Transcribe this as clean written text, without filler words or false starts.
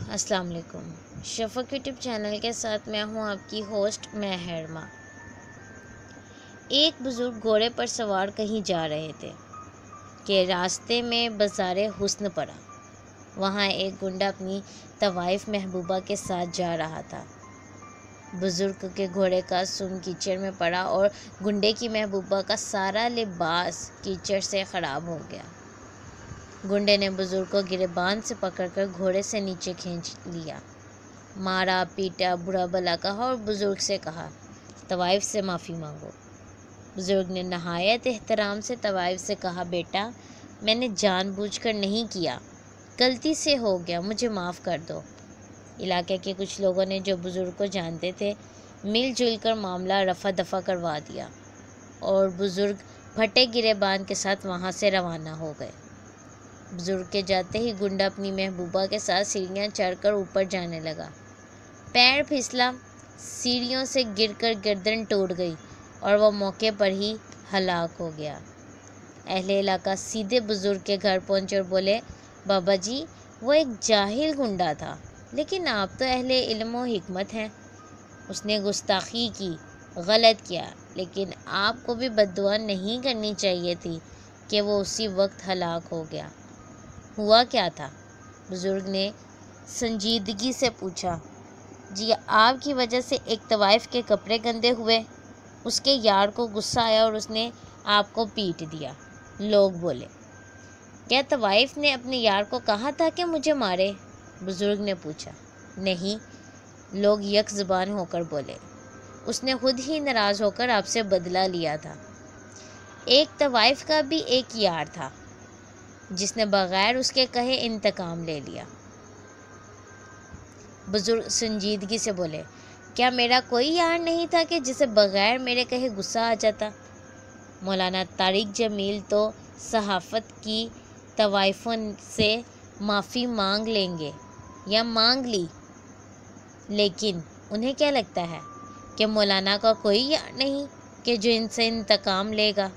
السلام علیکم۔ شفق YouTube channel کے ساتھ میں ہوں آپ کی ہوسٹ مہرما۔ ایک بزرگ گھوڑے پر سوار کہیں جا رہے تھے کہ راستے میں بازار حسن پڑا۔ وہاں ایک گنڈا اپنی طوائف محبوبہ کے ساتھ جا رہا تھا۔ بزرگ کے گھوڑے کا سم کیچڑ میں پڑا اور گنڈے کی محبوبہ کا سارا لباس کیچڑ سے خراب ہو گیا۔ گنڈے نے بزرگ کو گریبان سے پکڑ کر گھوڑے سے نیچے کھینچ لیا، مارا پیٹا، برا بھلا کہا اور بزرگ سے کہا، طوائف سے معافی مانگو۔ بزرگ نے نہایت احترام سے طوائف سے کہا، بیٹا، میں نے جان بوجھ کر نہیں کیا، غلطی سے ہو گیا، مجھے معاف کر دو۔ علاقے کے کچھ لوگوں نے جو بزرگ کو جانتے تھے مل جل کر معاملہ رفع دفع کروا دیا اور بزرگ پھٹے گریبان کے ساتھ وہاں سے روانہ ہو گئے۔ بزرگ کے جاتے ہی گنڈا اپنی محبوبہ کے ساتھ سیڑھیاں چڑھ کر اوپر جانے لگا۔ پیر پھسلا، سیڑھیوں سے گر کر گردن ٹوٹ گئی اور وہ موقع پر ہی ہلاک ہو گیا۔ اہل علاقہ سیدھے بزرگ کے گھر پہنچے اور بولے، بابا جی، وہ ایک جاہل گنڈا تھا، لیکن آپ تو اہل علم و حکمت ہیں۔ اس نے گستاخی کی، غلط کیا، لیکن آپ کو بھی بد دعا نہیں کرنی چاہیے تھی کہ وہ اسی وقت ہلاک ہو گیا۔ ہوا کیا تھا؟ بزرگ نے سنجیدگی سے پوچھا۔ جی، آپ کی وجہ سے ایک طوائف کے کپڑے گندے ہوئے، اس کے یار کو غصہ آیا اور اس نے آپ کو پیٹ دیا۔ لوگ بولے، کیا طوائف نے اپنے یار کو کہا تھا کہ مجھے مارے؟ بزرگ نے پوچھا۔ نہیں، لوگ یک زبان ہو کر بولے، اس نے خود ہی ناراض ہو کر آپ سے بدلہ لیا تھا۔ ایک طوائف کا بھی ایک یار تھا جس نے بغیر اس کے کہے انتقام لے لیا۔ بزرگ سنجیدگی سے بولے، کیا میرا کوئی یار نہیں تھا کہ جسے بغیر میرے کہے غصہ آ جاتا؟ مولانا طارق جمیل تو صحافت کی طوائفوں سے معافی مانگ لیں گے یا مانگ لی، لیکن انہیں کیا لگتا ہے کہ مولانا کا کوئی یار نہیں کہ جو ان سے انتقام لے گا؟